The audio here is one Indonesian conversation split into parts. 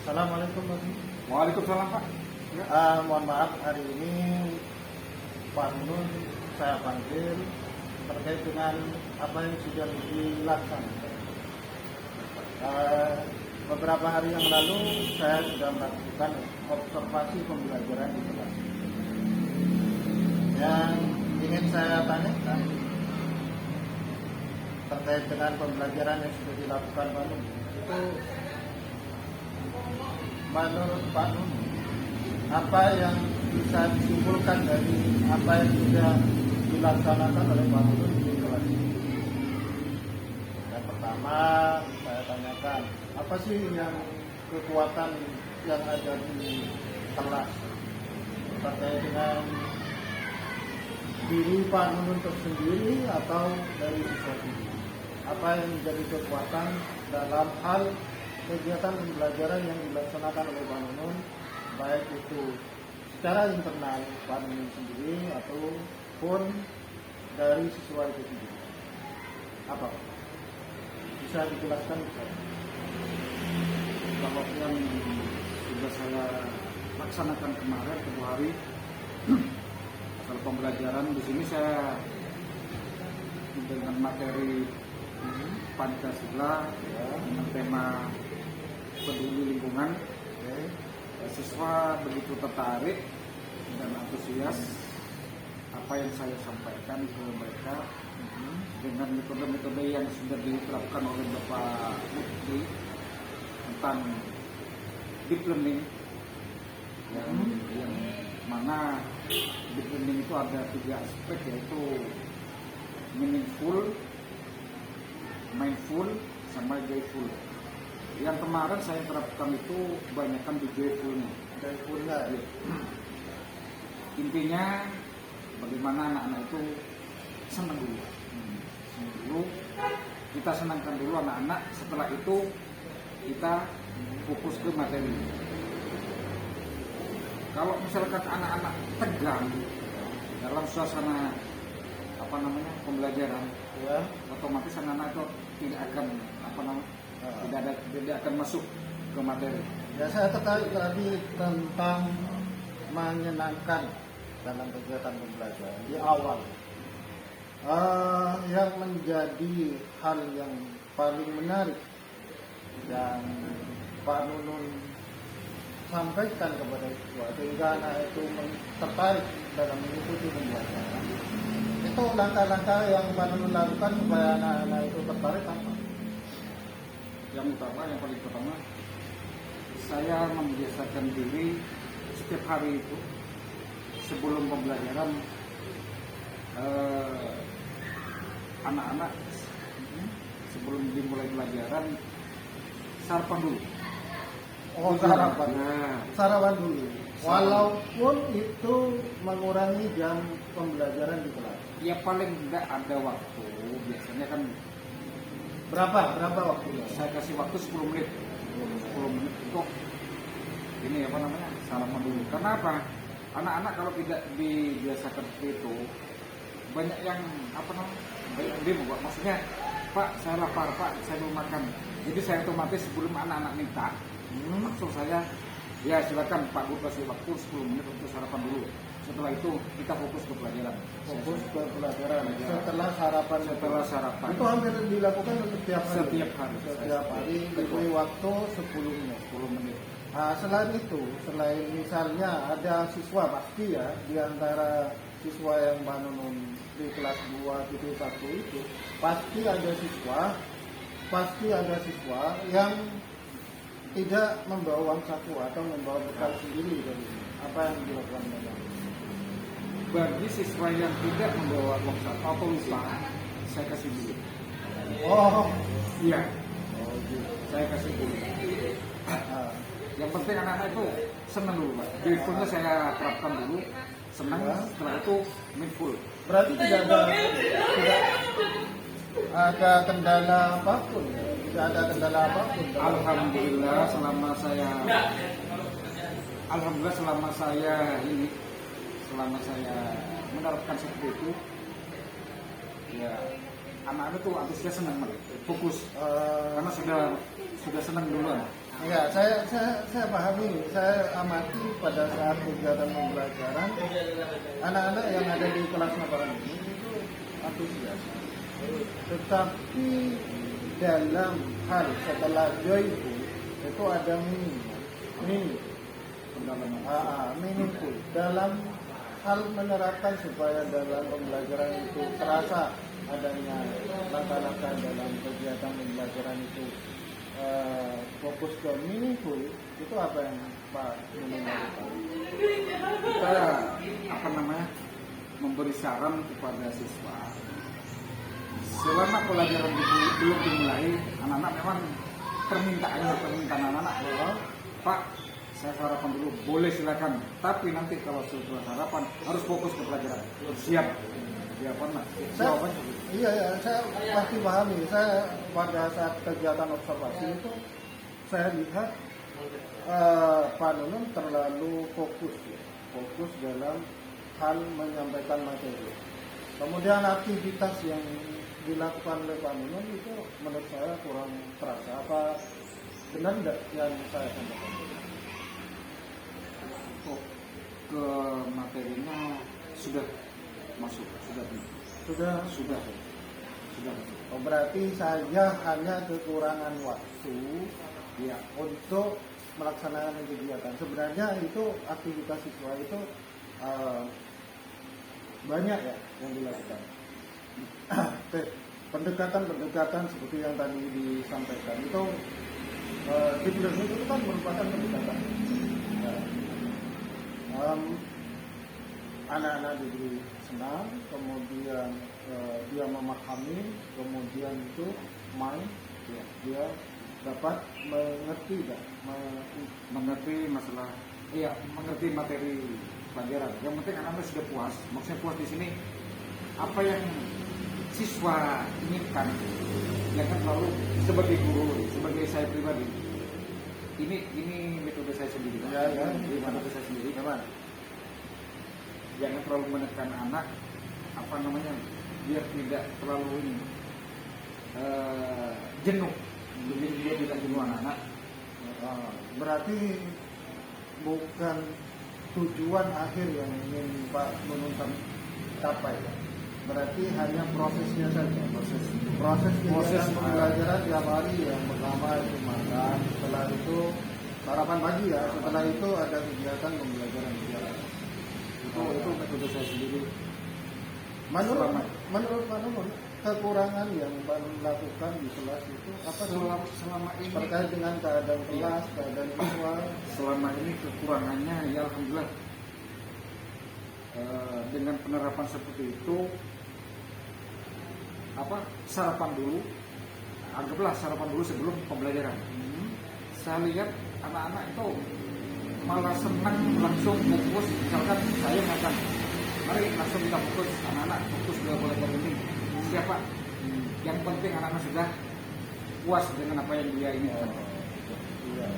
Assalamualaikum Pak. Waalaikumsalam Pak. Ya. Mohon maaf hari ini Pak Nun saya panggil terkait dengan apa yang sudah dilaksanakan. Beberapa hari yang lalu saya sudah melakukan observasi pembelajaran di kelas. Yang ingin saya tanyakan terkait dengan pembelajaran yang sudah dilakukan Pak Nun, itu menurut Pak Nun, apa yang bisa disimpulkan dari apa yang sudah dilaksanakan oleh Pak Nun di kelas ini? Yang pertama saya tanyakan, apa sih yang kekuatan yang ada di kelas terkait dengan diri Pak Nun sendiri atau dari siswa sendiri? Apa yang menjadi kekuatan dalam hal kegiatan pembelajaran yang dilaksanakan oleh Pak Nun, baik itu secara internal Pak Nun sendiri ataupun dari siswa itu sendiri? Apa? Bisa dijelaskan Ustaz? Kalau yang sudah saya laksanakan kemarin 2 hari kalau pembelajaran di sini saya dengan materi Pancasila dengan tema peduli lingkungan. Siswa begitu tertarik dan antusias apa yang saya sampaikan ke mereka dengan metode-metode yang sudah diterapkan oleh Bapak Mufti tentang deep learning yang mana deep learning itu ada 3 aspek, yaitu meaningful, mindful, sama joyful. Yang kemarin saya terapkan itu kebanyakan di joyfulnya. Joyfulnya ya. Intinya bagaimana anak-anak itu senang dulu. Kita senangkan dulu anak-anak, setelah itu kita fokus ke materi. Kalau misalkan anak-anak tegang dalam suasana pembelajaran, Ya. otomatis anak-anak itu tidak akan masuk ke materi. Ya, saya tertarik tadi tentang menyenangkan dalam kegiatan pembelajaran di awal. Yang menjadi hal yang paling menarik yang Pak Nunun sampaikan kepada siswa sehingga anak itu tertarik dalam mengikuti pembelajaran, itu langkah-langkah yang Pak Nunun lakukan supaya anak-anak itu tertarik apa? Yang paling pertama, saya membiasakan diri setiap hari itu sebelum pembelajaran, anak-anak sebelum dimulai pelajaran sarapan dulu. Oh, sarapan. Nah, Sarapan dulu. Walaupun itu mengurangi jam pembelajaran di kelas. ya paling tidak ada waktu. Biasanya kan Berapa waktunya? saya kasih waktu 10 menit. 10 menit untuk ini sarapan dulu. Karena apa? Anak-anak kalau tidak dibiasakan seperti itu, banyak yang banyak yang demo, Pak. Maksudnya, Pak, saya lapar, Pak, saya mau makan. Jadi saya otomatis sebelum anak-anak minta, langsung saya, ya silakan Pak Guru kasih waktu 10 menit untuk sarapan dulu. Setelah itu kita fokus ke pelajaran. Fokus ke pelajaran. Setelah sarapan. Itu hampir dilakukan setiap hari. Setiap hari diberi waktu 10 menit. Nah, selain itu, selain misalnya ada siswa pasti ya di antara siswa yang Mbak Nunun di kelas 2.1 itu pasti ada siswa yang tidak membawa uang saku atau membawa bekal sendiri dari sini. Apa yang dilakukan Mbak? Bagi siswa yang tidak membawa uang saku atau lupa, saya kasih dulu. Oh, Iya, gitu. saya kasih dulu. Ah, Yang penting anak-anak itu senang dulu, Pak. Joyfulnya saya terapkan dulu, senang. Setelah itu mindful. berarti tidak ada kendala apapun, Alhamdulillah selama saya menerapkan seperti itu, ya anak-anak tuh antusias, senang, fokus, karena sudah senang duluan. Enggak, saya pahami, saya amati pada saat kegiatan pembelajaran anak-anak yang ada di kelas Nabaran ini itu antusias. Tetapi dalam hal setelah joy itu ada meaningful dalam hal menerapkan supaya dalam pembelajaran itu terasa adanya langkah-langkah dalam kegiatan pembelajaran itu fokus ke meaningful. Itu apa yang Pak Nunun lakukan? Kita memberi saran kepada siswa selama pelajaran itu belum dimulai. Anak-anak memang permintaan anak-anak bahwa Pak, saya sarapan dulu, boleh silakan, tapi nanti kalau setelah sarapan harus fokus ke pelajaran. Siap pernah. Iya, saya pasti pahami. Saya pada saat kegiatan observasi itu saya lihat Pak Nunun terlalu fokus dalam hal menyampaikan materi. Kemudian aktivitas yang dilakukan oleh Pak Nunun itu menurut saya kurang terasa. Apa benar tidak yang saya sampaikan? Ke materinya sudah masuk, sudah. Oh, berarti saya hanya kekurangan waktu ya untuk melaksanakan kegiatan. Sebenarnya itu aktivitas siswa itu banyak ya yang dilakukan. Pendekatan seperti yang tadi disampaikan itu di learning itu kan merupakan pendekatan. Anak-anak diberi senang, kemudian dia memahami, kemudian itu main, ya, dia dapat mengerti masalah, mengerti materi pelajaran. Yang penting anak-anak sudah puas. Maksudnya puas di sini apa yang siswa inginkan, jangan terlalu sebagai guru, sebagai saya pribadi. Ini metode saya sendiri. Metode saya sendiri. Jangan terlalu menekan anak, biar tidak terlalu jenuh. Dia tidak jenuh anak-anak. Berarti bukan tujuan akhir yang ingin Pak Nunun capai. Berarti hanya prosesnya saja. Proses pembelajaran tiap hari. Yang pertama itu makan, setelah itu sarapan pagi ya, setelah itu ada kegiatan pembelajaran biasa. Itu metode saya sendiri. Menurut Pak Nunun, kekurangan yang Pak Nunun lakukan di kelas itu apa selama ini terkait dengan keadaan kelas, keadaan siswa? Selama ini kekurangannya ya alhamdulillah dengan penerapan seperti itu, sarapan dulu, anggaplah sarapan dulu sebelum pembelajaran. Saya lihat anak-anak itu malah senang langsung fokus. Misalkan saya makan, mari langsung kita fokus. Anak-anak fokus ke pelajaran ini. Siapa? Yang penting anak-anak sudah puas dengan apa yang dia inginkan. Iya.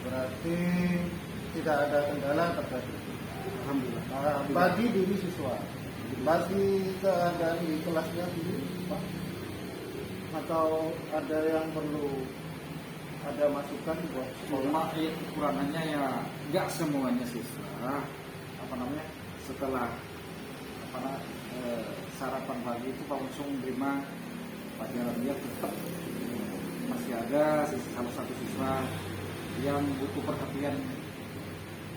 Berarti tidak ada kendala terkait itu. Alhamdulillah. Bagi diri siswa, bagi keadaan di kelasnya sendiri, Pak, atau ada yang perlu ada masukan buat sekolah? Kekurangannya ya nggak semuanya siswa setelah sarapan pagi itu langsung menerima pelajaran. Dia tetap masih ada salah satu siswa yang butuh perhatian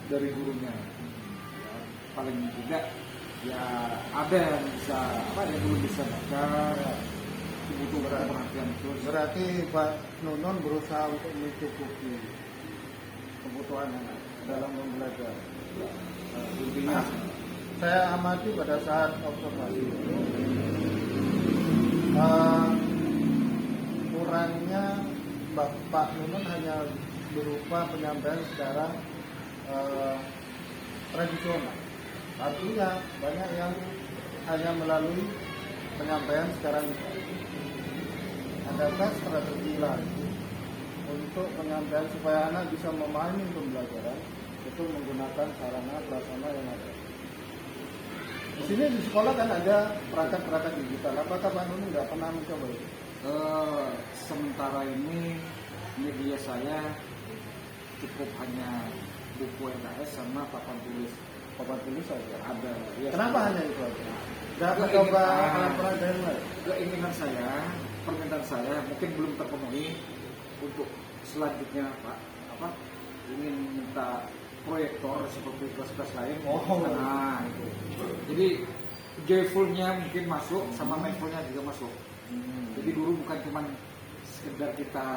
dari gurunya. Ya, paling tidak ya ada yang bisa yang belum bisa baca, butuh perhatian terus. Berarti Pak Nunun berusaha untuk mencukupi kebutuhan anak dalam belajar. Intinya saya amati pada saat observasi itu kurangnya Pak Nunun hanya berupa penyampaian secara tradisional. Artinya banyak yang hanya melalui penyampaian secara lisan. Adakah strategi lain untuk penyampaian supaya anak bisa memahami pembelajaran itu menggunakan sarana prasarana yang ada? Di sini di sekolah kan ada perangkat-perangkat digital. Apakah Pak Nunun nggak pernah mencoba itu? Sementara ini media saya cukup hanya buku LKS sama papan tulis saja. Ada. Ya, Kenapa hanya itu aja? Nggak Nggak mencoba ingin- alat peraga yang lain? Keinginan saya, permintaan saya mungkin belum terpenuhi untuk selanjutnya Pak. Ingin minta proyektor seperti kelas-kelas lain. Oh. Nah, itu. Jadi joyfulnya mungkin masuk sama mindfulnya juga masuk. Jadi dulu bukan cuma sekedar kita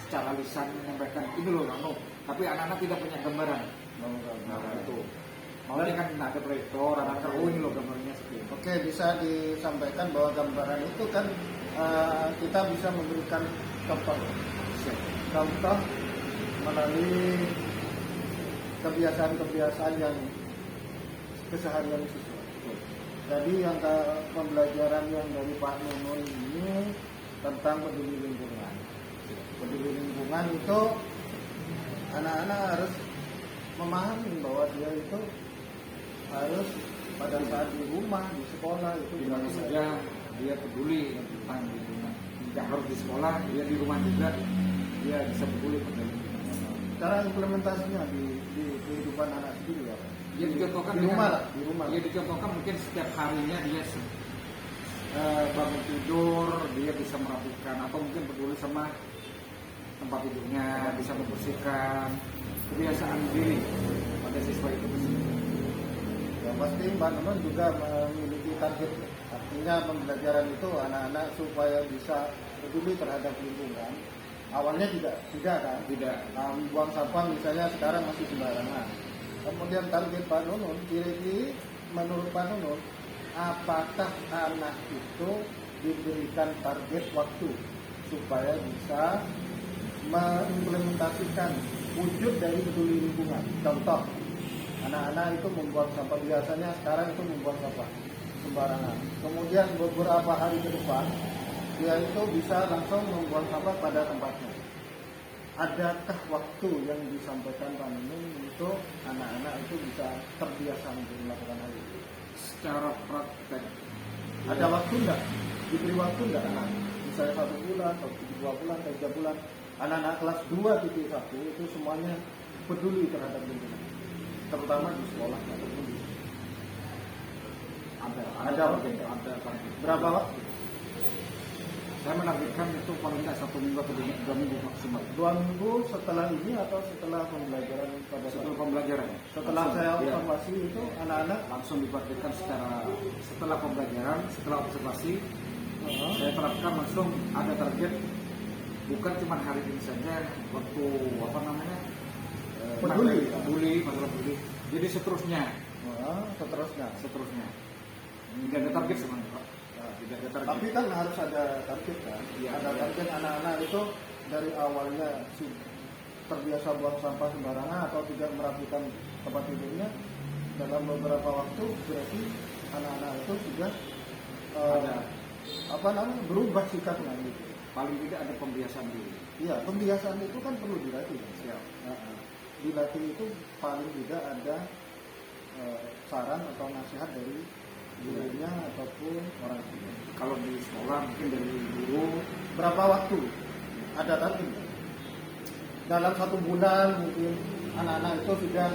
secara lisan menyampaikan ini loh Kang, tapi anak-anak tidak punya gambaran. Nah, itu. Maunya kan ada proyektor, anak ini loh gambarnya seperti itu. Oke, bisa disampaikan bahwa gambaran itu kan kita bisa memberikan contoh. Contoh melalui kebiasaan-kebiasaan yang keseharian sesuai. Jadi yang pembelajaran yang dari Pak Nunun ini tentang peduli lingkungan. Peduli lingkungan itu anak-anak harus memahami bahwa dia itu harus pada saat di rumah, di sekolah itu Di mana saja dia peduli tentang lingkungan. Tidak harus di sekolah, dia di rumah juga dia bisa peduli tentang lingkungan. cara implementasinya di kehidupan anak sendiri ya Pak? Dia dicontohkan di rumah lah, di rumah. Dia dicontohkan mungkin setiap harinya dia bangun tidur dia bisa merapikan atau mungkin peduli sama tempat tidurnya, bisa membersihkan kebiasaan diri pada siswa itu sendiri. Ya, pasti Mbak Nunun juga memiliki target. Artinya pembelajaran itu anak-anak supaya bisa peduli terhadap lingkungan. Awalnya tidak kan? Tidak. Buang sampah misalnya sekarang masih sembarangan. Kemudian target Pak Nunun, kira-kira menurut Pak Nunun, apakah anak itu diberikan target waktu supaya bisa mengimplementasikan wujud dari peduli lingkungan? Contoh, anak-anak itu membuang sampah, biasanya sekarang itu membuang sampah sembarangan. Kemudian beberapa hari ke depan dia itu bisa langsung membuang sampah pada tempatnya. Adakah waktu yang disampaikan Pak Nunun untuk anak-anak itu bisa terbiasa untuk melakukan hal itu? Secara praktek Ada waktu enggak? Diberi waktu enggak anak? Misalnya 1 bulan, atau 2 bulan, atau 3 bulan. Anak-anak kelas 2.1 itu semuanya peduli terhadap lingkungan, terutama di sekolah ataupun di Ada waktu. Berapa waktu? Saya menargetkan itu paling tidak 1 minggu atau 2 minggu maksimal. 2 minggu setelah ini atau setelah pembelajaran pada saat Setelah pembelajaran. setelah Langsung, saya ya, observasi itu anak-anak langsung dipraktikkan setelah pembelajaran, setelah observasi. Saya terapkan langsung ada target, bukan cuma hari ini saja, waktu masalah peduli. Jadi seterusnya. seterusnya. Tidak ada target sebenarnya Pak. Tidak ada target. Tapi kan harus ada target kan. Iya, Ada iya. target anak-anak itu dari awalnya terbiasa buang sampah sembarangan atau tidak merapikan tempat tidurnya, dalam beberapa waktu berarti anak-anak itu sudah Ada. berubah sikapnya gitu. Paling tidak ada pembiasaan diri. Iya, pembiasaan itu kan perlu dilatih. Siap. Dilatih itu paling tidak ada saran atau nasihat dari gurunya ataupun orang tua. Kalau di sekolah mungkin dari guru. Berapa waktu? Ada target nggak? Dalam 1 bulan mungkin anak-anak itu sudah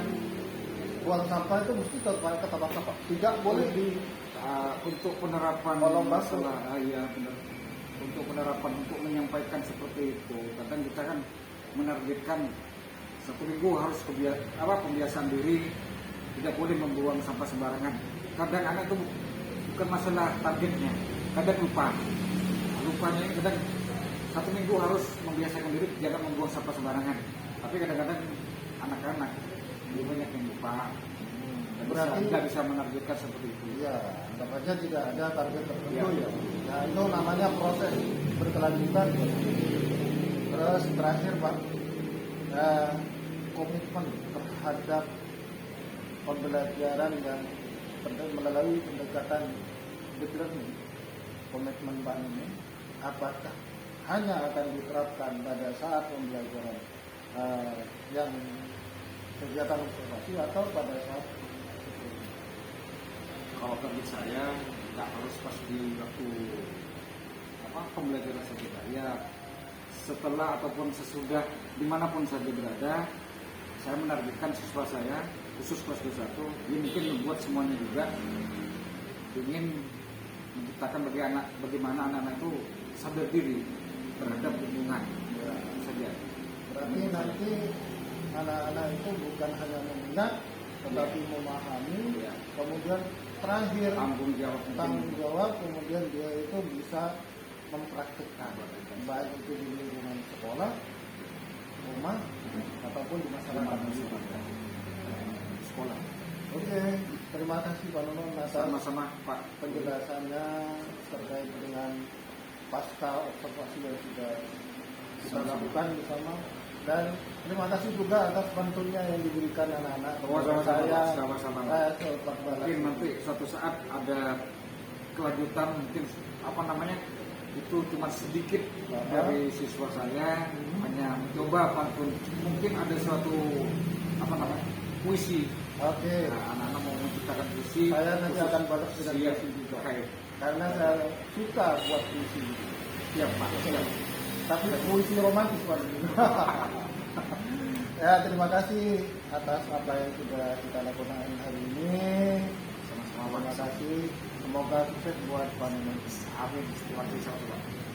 buang sampah itu mesti ke tempat sampah. Tidak boleh di Untuk penerapan Kolong basuh. masalah, iya benar. Untuk penerapan, untuk menyampaikan seperti itu, kadang kita kan menargetkan 1 minggu harus pembiasaan diri, tidak boleh membuang sampah sembarangan. Kadang anak itu bukan masalah targetnya, kadang lupanya ini kadang 1 minggu harus membiasakan diri jangan membuang sampah sembarangan. Tapi kadang-kadang anak-anak lebih banyak yang lupa. Berarti Tidak bisa menargetkan seperti itu. ya, anggap aja tidak ada target tertentu Ya. ya. Nah, itu namanya proses berkelanjutan. Terus terakhir Pak, komitmen terhadap pembelajaran yang melalui pendekatan deep learning, komitmen Pak ini apakah hanya akan diterapkan pada saat pembelajaran yang kegiatan observasi atau pada saat Kalau target saya nggak harus pas di waktu pembelajaran saja, ya setelah ataupun sesudah dimanapun saja berada, saya menargetkan siswa saya khusus kelas 21 ini mungkin membuat semuanya juga ingin menciptakan bagaimana anak-anak itu sadar diri terhadap lingkungan saja. Berarti nanti anak-anak itu bukan hanya meminat tetapi memahami, Ya. kemudian terakhir Tanggung jawab kemudian dia itu bisa mempraktikkan baik itu di lingkungan sekolah, rumah ataupun di masyarakat sekolah. Oke, terima kasih Pak Nunun atas Sama-sama Pak. penjelasannya terkait dengan pasca observasi yang sudah kita lakukan bersama, dan terima kasih juga atas bantuannya yang diberikan anak-anak kepada saya. Sama-sama. Mungkin Mungkin nanti suatu saat ada kelanjutan, mungkin apa namanya itu cuma sedikit dari siswa saya hanya mencoba pantun, mungkin ada suatu apa namanya puisi. Oke, Nah, anak-anak mau menciptakan puisi, saya nanti khusus- akan balas dengan Siap. puisi juga. Oke. Karena saya suka buat puisi. Siap Pak. Siap. Tapi puisi romantis Pak. Ya, terima kasih atas apa yang sudah kita lakukan hari ini. Sama-sama Terima Pak. kasih. Semoga sukses buat Pak Nunun. Amin. Terima kasih.